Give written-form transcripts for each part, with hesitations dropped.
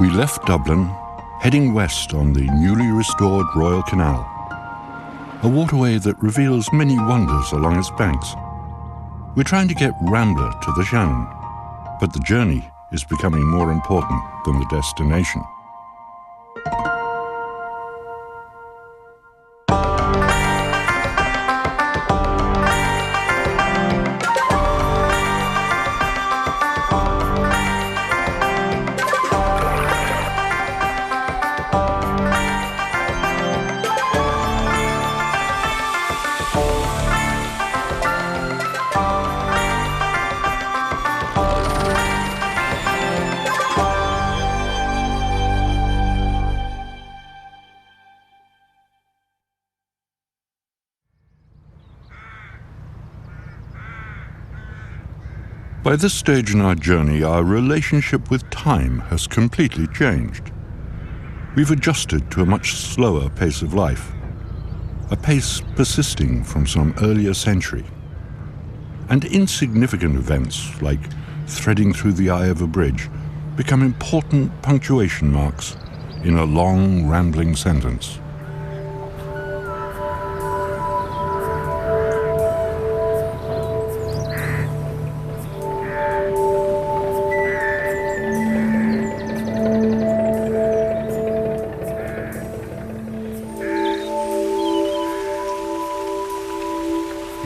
We left Dublin, heading west on the newly restored Royal Canal, a waterway that reveals many wonders along its banks. We're trying to get Rambler to the Shannon, but the journey is becoming more important than the destination. By this stage in our journey, our relationship with time has completely changed. We've adjusted to a much slower pace of life, a pace persisting from some earlier century. And insignificant events, like threading through the eye of a bridge, become important punctuation marks in a long, rambling sentence.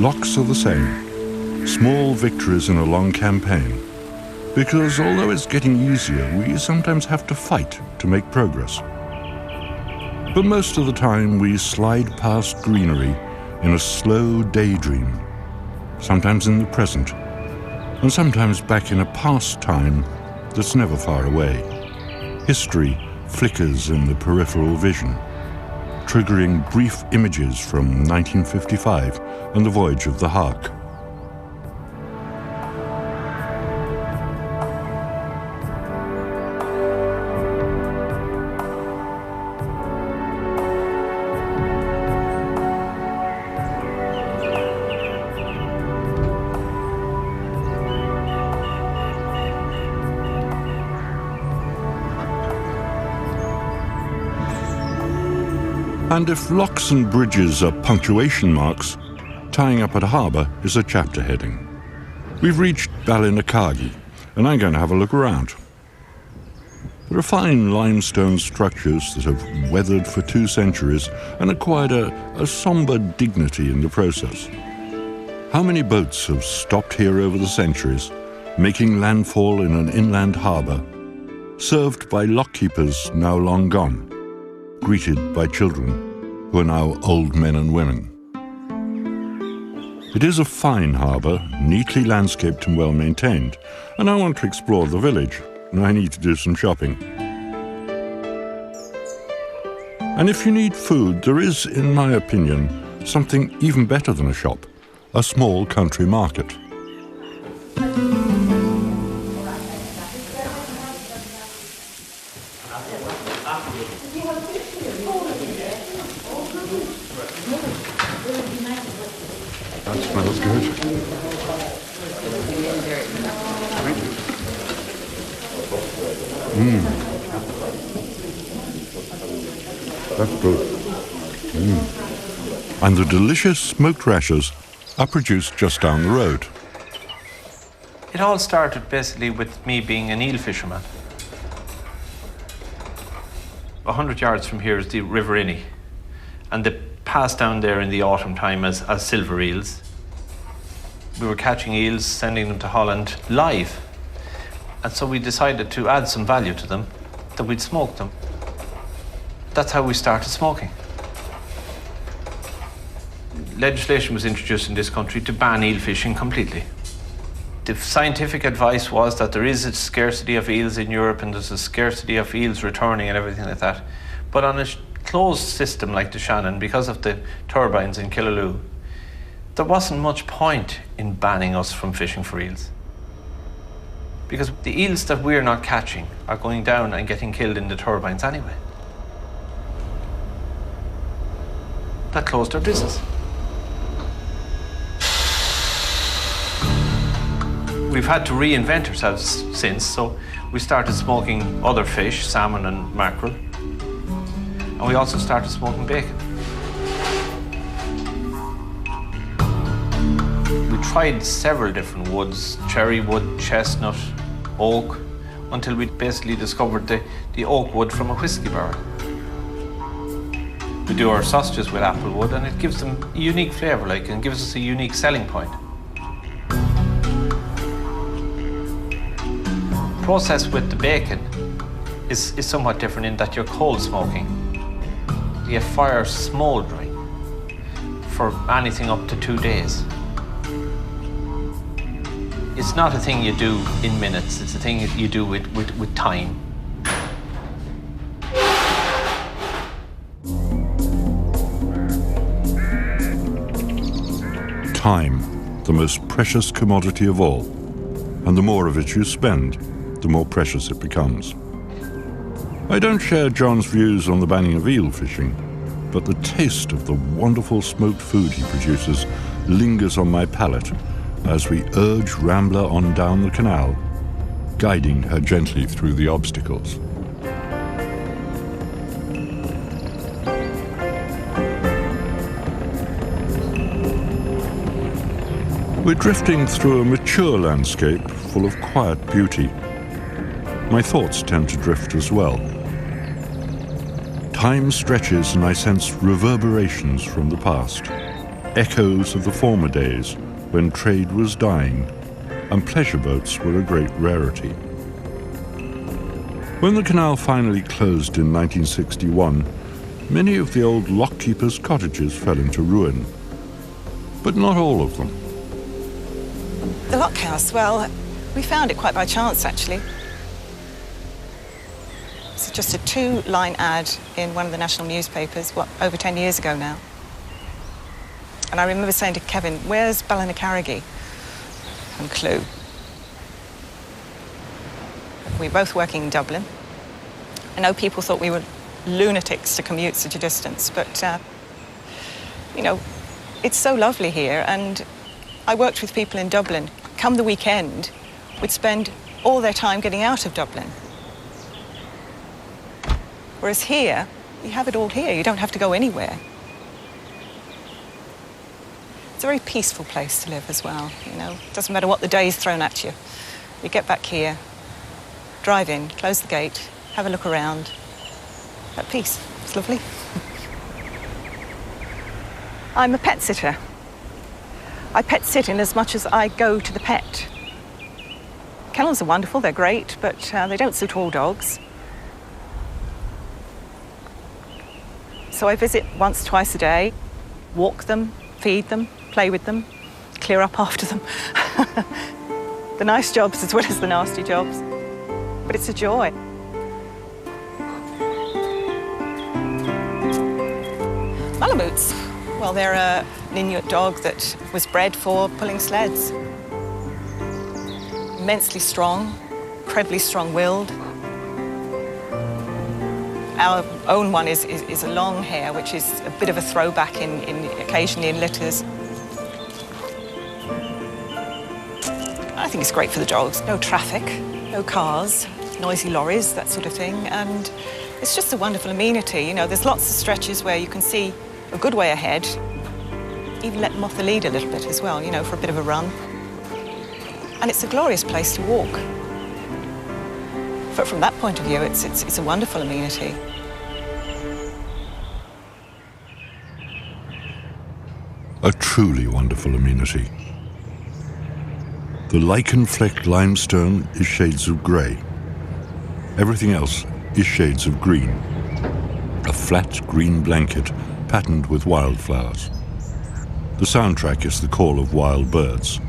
Locks are the same, small victories in a long campaign, because although it's getting easier, we sometimes have to fight to make progress. But most of the time we slide past greenery in a slow daydream, sometimes in the present, and sometimes back in a past time that's never far away. History flickers in the peripheral vision, triggering brief images from 1955 and the voyage of the Hark. And if locks and bridges are punctuation marks, tying up at a harbour is a chapter heading. We've reached Ballinacaghy, and I'm going to have a look around. There are fine limestone structures that have weathered for 2 centuries and acquired a sombre dignity in the process. How many boats have stopped here over the centuries, making landfall in an inland harbour, served by lockkeepers now long gone, greeted by children who are now old men and women. It is a fine harbour, neatly landscaped and well maintained, and I want to explore the village, and I need to do some shopping. And if you need food, there is, in my opinion, something even better than a shop, a small country market. That smells good. That's good. And the delicious smoked rashers are produced just down the road. It all started basically with me being an eel fisherman. 100 yards from here is the River Inny, and they pass down there in the autumn time as silver eels. We were catching eels, sending them to Holland live, and so we decided to add some value to them, that we'd smoke them. That's how we started smoking. Legislation was introduced in this country to ban eel fishing completely. The scientific advice was that there is a scarcity of eels in Europe and there's a scarcity of eels returning and everything like that. But on a closed system like the Shannon, because of the turbines in Killaloo, there wasn't much point in banning us from fishing for eels. Because the eels that we're not catching are going down and getting killed in the turbines anyway. That closed our business. We've had to reinvent ourselves since, so We started smoking other fish, salmon and mackerel. And we also started smoking bacon. We tried several different woods, cherry wood, chestnut, oak, until we basically discovered the oak wood from a whiskey barrel. We do our sausages with apple wood, and it gives them a unique flavour, and gives us a unique selling point. The process with the bacon is somewhat different in that you're cold smoking. You have fire smouldering for anything up to 2 days. It's not a thing you do in minutes, it's a thing you do with time. Time, the most precious commodity of all. And the more of it you spend, the more precious it becomes. I don't share John's views on the banning of eel fishing, but the taste of the wonderful smoked food he produces lingers on my palate as we urge Rambler on down the canal, guiding her gently through the obstacles. We're drifting through a mature landscape full of quiet beauty. My thoughts tend to drift as well. Time stretches and I sense reverberations from the past, echoes of the former days when trade was dying and pleasure boats were a great rarity. When the canal finally closed in 1961, many of the old lockkeepers' cottages fell into ruin, but not all of them. The lock house, well, we found it quite by chance, actually. It's just a 2-line ad in one of the national newspapers, over 10 years ago now. And I remember saying to Kevin, "Where's Ballinaccarragee?" And clue. We were both working in Dublin. I know people thought we were lunatics to commute such a distance, but, it's so lovely here. And I worked with people in Dublin. Come the weekend, would spend all their time getting out of Dublin. Whereas here, you have it all here. You don't have to go anywhere. It's a very peaceful place to live as well, It doesn't matter what the day's thrown at you. You get back here, drive in, close the gate, have a look around. At peace. It's lovely. I'm a pet sitter. I pet sit in as much as I go to the pet. Kennels are wonderful, they're great, but they don't suit all dogs. So I visit once, twice a day, walk them, feed them, play with them, clear up after them. The nice jobs as well as the nasty jobs. But it's a joy. Malamutes. Well, they're an Inuit dog that was bred for pulling sleds. Immensely strong, incredibly strong-willed. Our own one is a long hair, which is a bit of a throwback occasionally in litters. I think it's great for the dogs. No traffic, no cars, noisy lorries, that sort of thing. And it's just a wonderful amenity. There's lots of stretches where you can see a good way ahead. Even let them off the lead a little bit as well, for a bit of a run. And it's a glorious place to walk. But from that point of view, it's a wonderful amenity. A truly wonderful amenity. The lichen-flecked limestone is shades of grey. Everything else is shades of green. A flat green blanket patterned with wildflowers. The soundtrack is the call of wild birds.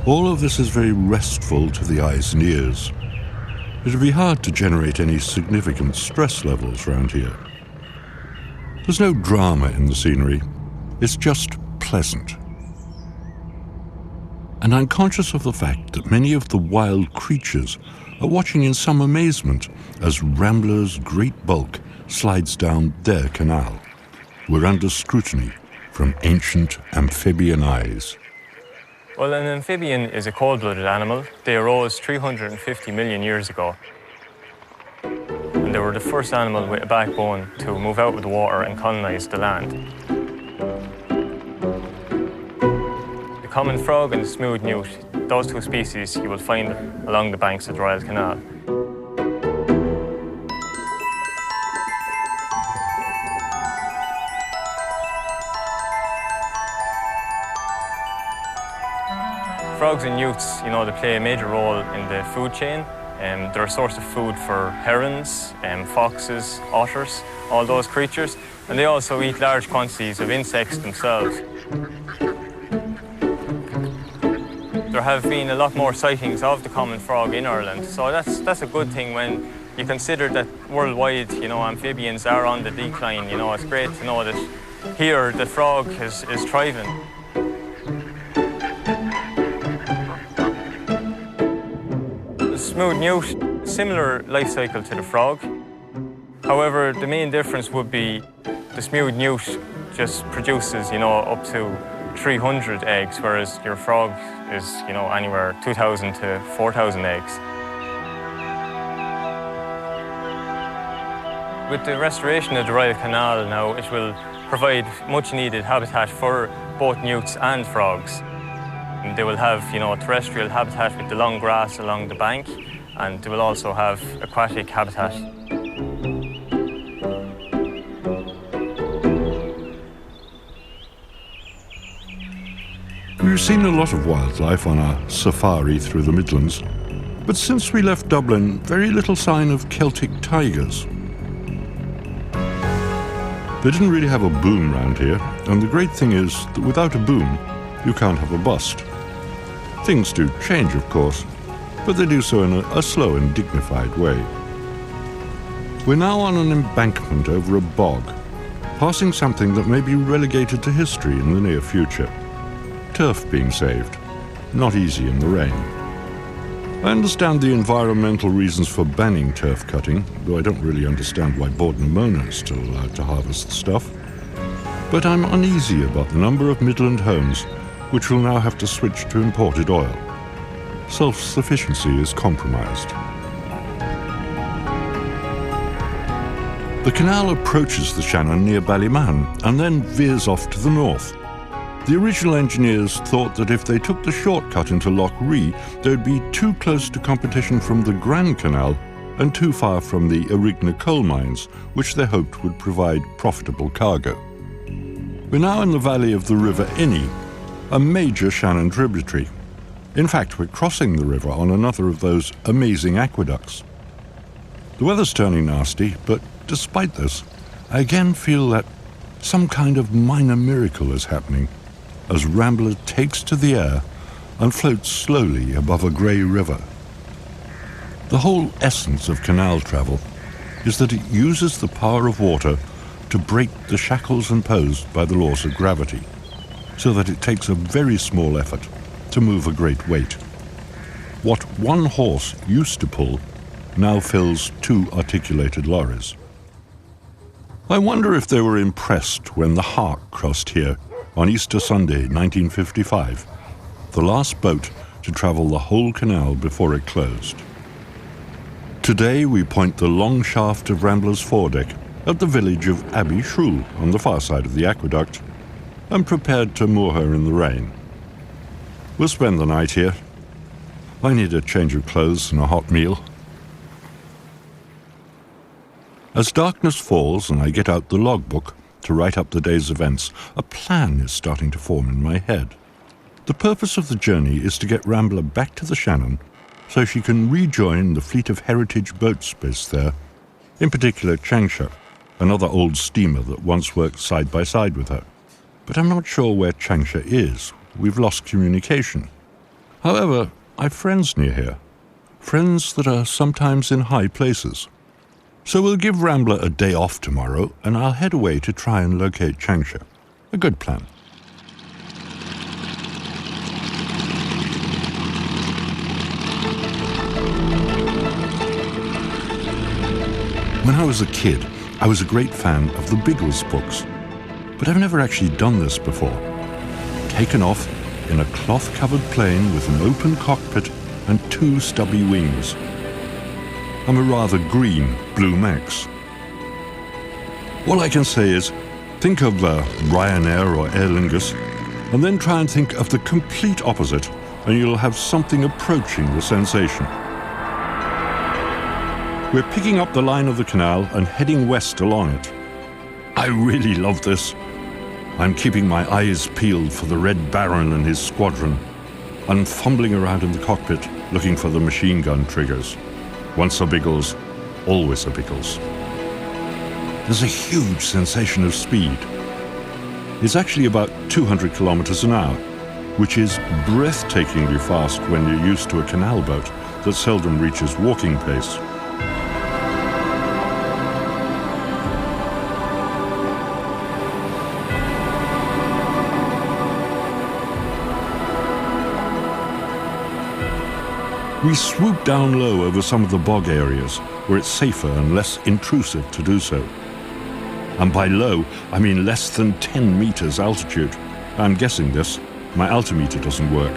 All of this is very restful to the eyes and ears. It would be hard to generate any significant stress levels around here. There's no drama in the scenery. It's just pleasant. And I'm conscious of the fact that many of the wild creatures are watching in some amazement as Rambler's great bulk slides down their canal. We're under scrutiny from ancient amphibian eyes. Well, an amphibian is a cold-blooded animal. They arose 350 million years ago. And they were the first animal with a backbone to move out of the water and colonise the land. The common frog and the smooth newt, those two species you will find along the banks of the Royal Canal. Frogs and newts, they play a major role in the food chain. They're a source of food for herons, foxes, otters, all those creatures. And they also eat large quantities of insects themselves. There have been a lot more sightings of the common frog in Ireland, so that's a good thing when you consider that worldwide, amphibians are on the decline. It's great to know that here the frog is thriving. Smooth newt, similar life cycle to the frog. However, the main difference would be the smooth newt just produces, up to 300 eggs, whereas your frog is, anywhere 2,000 to 4,000 eggs. With the restoration of the Royal Canal now, it will provide much needed habitat for both newts and frogs. They will have, terrestrial habitat with the long grass along the bank, and they will also have aquatic habitat. We've seen a lot of wildlife on our safari through the Midlands, but since we left Dublin, very little sign of Celtic tigers. They didn't really have a boom round here, and the great thing is that without a boom, you can't have a bust. Things do change, of course, but they do so in a slow and dignified way. We're now on an embankment over a bog, passing something that may be relegated to history in the near future. Turf being saved. Not easy in the rain. I understand the environmental reasons for banning turf cutting, though I don't really understand why Borden Mona is still allowed to harvest the stuff. But I'm uneasy about the number of Midland homes which will now have to switch to imported oil. Self-sufficiency is compromised. The canal approaches the Shannon near Ballymahon and then veers off to the north. The original engineers thought that if they took the shortcut into Loch Ree, they'd be too close to competition from the Grand Canal and too far from the Erigna coal mines, which they hoped would provide profitable cargo. We're now in the valley of the River Inny, a major Shannon tributary. In fact, we're crossing the river on another of those amazing aqueducts. The weather's turning nasty, but despite this, I again feel that some kind of minor miracle is happening as Rambler takes to the air and floats slowly above a grey river. The whole essence of canal travel is that it uses the power of water to break the shackles imposed by the laws of gravity, so that it takes a very small effort to move a great weight. What one horse used to pull now fills 2 articulated lorries. I wonder if they were impressed when the Hark crossed here on Easter Sunday 1955, the last boat to travel the whole canal before it closed. Today we point the long shaft of Rambler's foredeck at the village of Abbey Shrew on the far side of the aqueduct, and prepared to moor her in the rain. We'll spend the night here. I need a change of clothes and a hot meal. As darkness falls and I get out the logbook to write up the day's events, a plan is starting to form in my head. The purpose of the journey is to get Rambler back to the Shannon so she can rejoin the fleet of heritage boats based there, in particular Changsha, another old steamer that once worked side by side with her. But I'm not sure where Changsha is. We've lost communication. However, I've friends near here. Friends that are sometimes in high places. So we'll give Rambler a day off tomorrow, and I'll head away to try and locate Changsha. A good plan. When I was a kid, I was a great fan of the Biggles books. But I've never actually done this before. Taken off in a cloth-covered plane with an open cockpit and 2 stubby wings. I'm a rather green Blue Max. All I can say is, think of Ryanair or Aer Lingus, and then try and think of the complete opposite, and you'll have something approaching the sensation. We're picking up the line of the canal and heading west along it. I really love this. I'm keeping my eyes peeled for the Red Baron and his squadron, and fumbling around in the cockpit looking for the machine gun triggers. Once a Biggles, always a Biggles. There's a huge sensation of speed. It's actually about 200 kilometers an hour, which is breathtakingly fast when you're used to a canal boat that seldom reaches walking pace. We swoop down low over some of the bog areas where it's safer and less intrusive to do so. And by low, I mean less than 10 meters altitude. I'm guessing this. My altimeter doesn't work.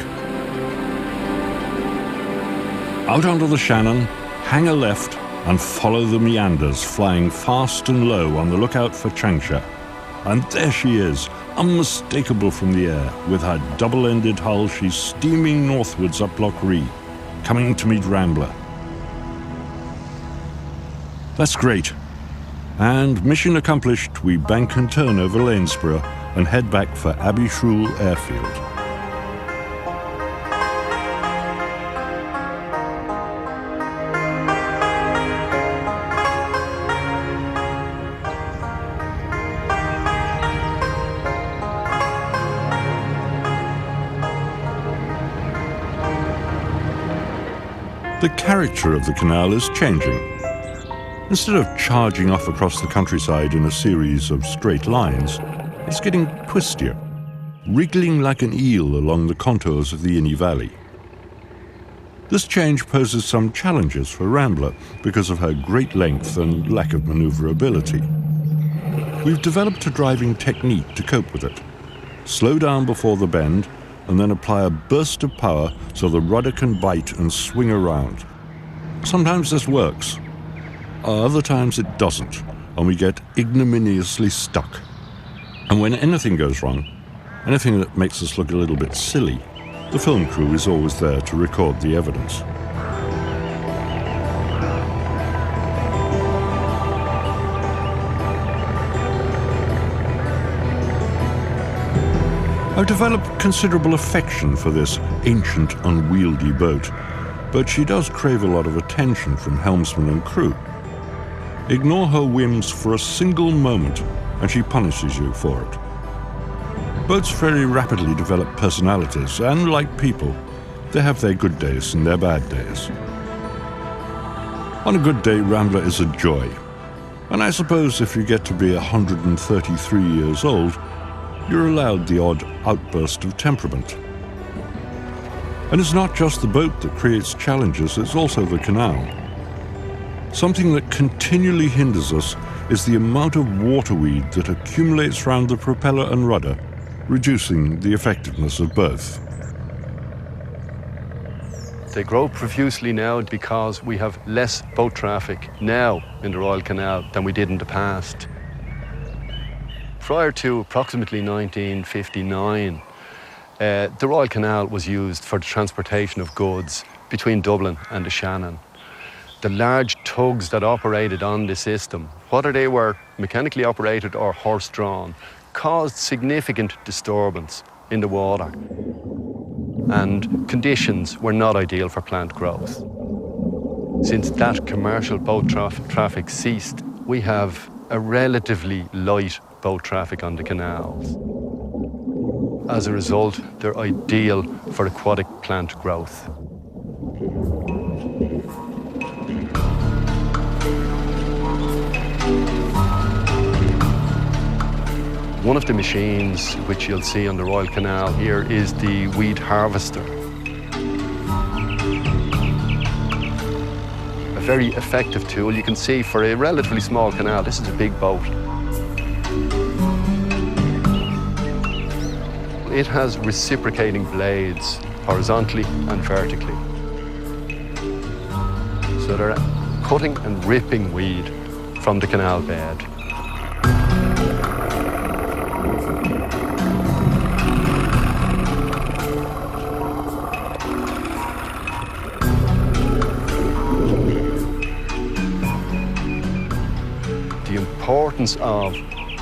Out onto the Shannon, hang a left and follow the meanders, flying fast and low on the lookout for Changsha. And there she is, unmistakable from the air. With her double-ended hull, she's steaming northwards up Loch Ree, coming to meet Rambler. That's great. And mission accomplished, we bank and turn over Lanesborough and head back for Abbey Shrool Airfield. The character of the canal is changing. Instead of charging off across the countryside in a series of straight lines, it's getting twistier, wriggling like an eel along the contours of the Inny Valley. This change poses some challenges for Rambler because of her great length and lack of maneuverability. We've developed a driving technique to cope with it. Slow down before the bend, and then apply a burst of power so the rudder can bite and swing around. Sometimes this works. Other times it doesn't, and we get ignominiously stuck. And when anything goes wrong, anything that makes us look a little bit silly, the film crew is always there to record the evidence. I've developed considerable affection for this ancient, unwieldy boat, but she does crave a lot of attention from helmsman and crew. Ignore her whims for a single moment, and she punishes you for it. Boats very rapidly develop personalities, and like people, they have their good days and their bad days. On a good day, Rambler is a joy. And I suppose if you get to be 133 years old, you're allowed the odd outburst of temperament. And it's not just the boat that creates challenges, it's also the canal. Something that continually hinders us is the amount of waterweed that accumulates around the propeller and rudder, reducing the effectiveness of both. They grow profusely now because we have less boat traffic now in the Royal Canal than we did in the past. Prior to approximately 1959, the Royal Canal was used for the transportation of goods between Dublin and the Shannon. The large tugs that operated on the system, whether they were mechanically operated or horse-drawn, caused significant disturbance in the water. And conditions were not ideal for plant growth. Since that commercial boat traffic ceased, we have a relatively light boat traffic on the canals. As a result, they're ideal for aquatic plant growth. One of the machines which you'll see on the Royal Canal here is the weed harvester. A very effective tool. You can see for a relatively small canal, this is a big boat. it has reciprocating blades horizontally and vertically. So they're cutting and ripping weed from the canal bed. The importance of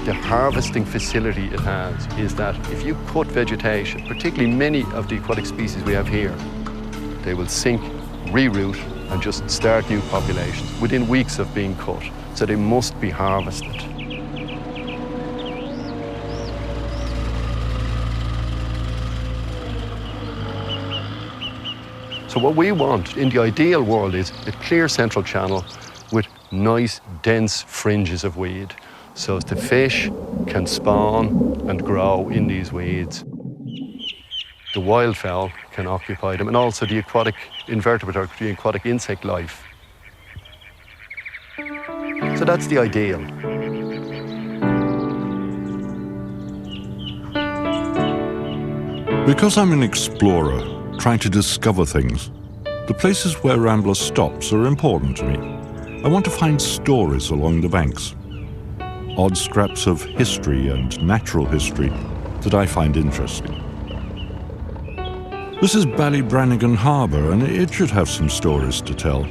the harvesting facility it has is that if you cut vegetation, particularly many of the aquatic species we have here, they will sink, reroot, and just start new populations within weeks of being cut. So they must be harvested. So what we want in the ideal world is a clear central channel with nice, dense fringes of weed, so as the fish can spawn and grow in these weeds. The wildfowl can occupy them, and also the aquatic invertebrate or the aquatic insect life. So that's the ideal. Because I'm an explorer, trying to discover things, the places where Rambler stops are important to me. I want to find stories along the banks, odd scraps of history and natural history that I find interesting. This is Ballybrannigan Harbour, and it should have some stories to tell.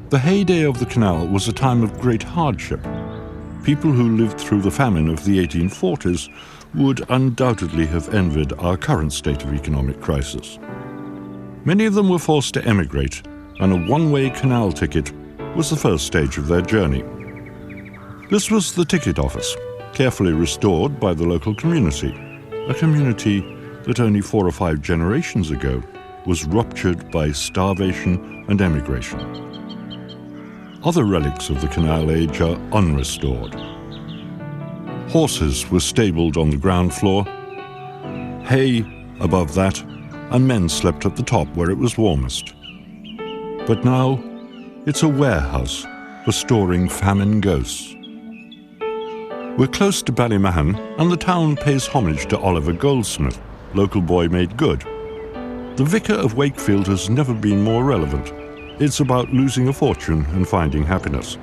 The heyday of the canal was a time of great hardship. People who lived through the famine of the 1840s would undoubtedly have envied our current state of economic crisis. Many of them were forced to emigrate, and a one-way canal ticket was the first stage of their journey. This was the ticket office, carefully restored by the local community, a community that only 4 or 5 generations ago was ruptured by starvation and emigration. Other relics of the canal age are unrestored. Horses were stabled on the ground floor, hay above that, and men slept at the top where it was warmest. But now, it's a warehouse for storing famine ghosts. We're close to Ballymahon, and the town pays homage to Oliver Goldsmith, local boy made good. The Vicar of Wakefield has never been more relevant. It's about losing a fortune and finding happiness.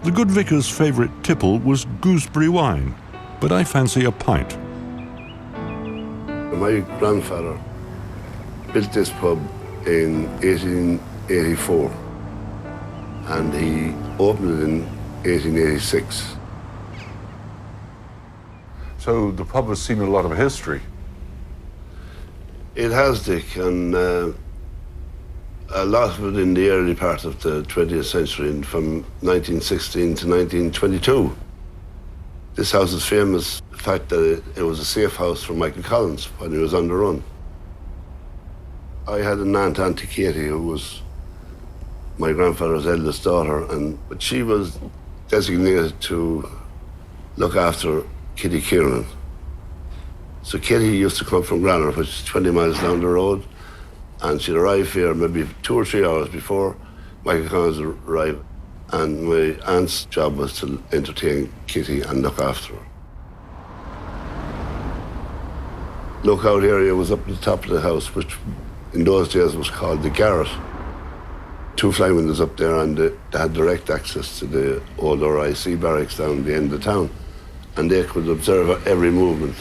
The good vicar's favourite tipple was gooseberry wine, but I fancy a pint. My grandfather built this pub in 1884, and he opened it in 1886. So the pub has seen a lot of history. It has, Dick, and a lot of it in the early part of the 20th century, and from 1916 to 1922. This house is famous for the fact that it was a safe house for Michael Collins when he was on the run. I had an aunt, Auntie Katie, who was my grandfather's eldest daughter, but she was designated to look after Kitty Kieran. So Kitty used to come from Granor, which is 20 miles down the road, and she'd arrive here maybe 2 or 3 hours before Michael Collins arrived. And my aunt's job was to entertain Kitty and look after her. Lookout area was up at the top of the house, which in those days was called the garret. 2 fly windows up there, and they had direct access to the old RIC barracks down the end of town. And they could observe every movement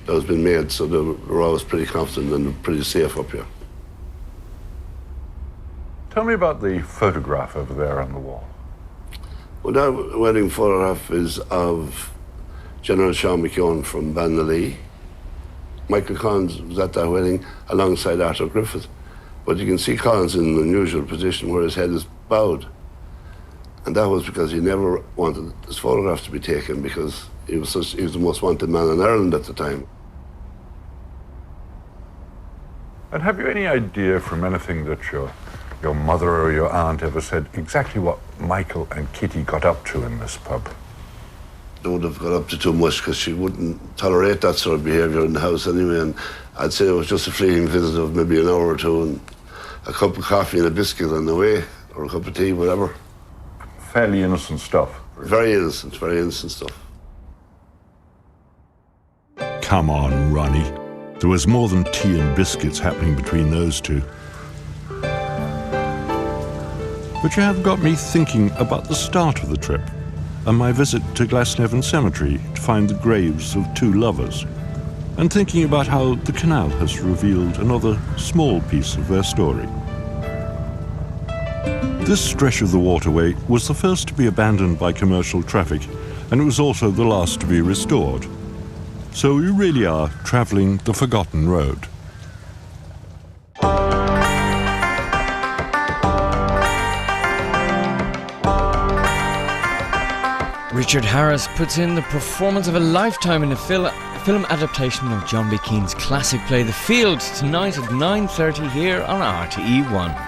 that was being made, so they were always pretty confident and pretty safe up here. Tell me about the photograph over there on the wall. Well, that wedding photograph is of General Sean McKeown from Bannalee. Michael Collins was at that wedding alongside Arthur Griffith. But you can see Collins in an unusual position where his head is bowed. And that was because he never wanted his photograph to be taken, because he was the most wanted man in Ireland at the time. And have you any idea from anything that your mother or your aunt ever said exactly what Michael and Kitty got up to in this pub? They would have got up to too much, because she wouldn't tolerate that sort of behaviour in the house anyway. And I'd say it was just a fleeting visit of maybe an hour or two, and a cup of coffee and a biscuit on the way, or a cup of tea, whatever. Fairly innocent stuff. Very innocent stuff. come on, Ronnie. There was more than tea and biscuits happening between those two. But you have got me thinking about the start of the trip and my visit to Glasnevin Cemetery to find the graves of two lovers, and thinking about how the canal has revealed another small piece of their story. This stretch of the waterway was the first to be abandoned by commercial traffic, and it was also the last to be restored. So we really are travelling the forgotten road. Richard Harris puts in the performance of a lifetime in a film adaptation of John B. Keane's classic play The Field, tonight at 9:30 here on RTE1.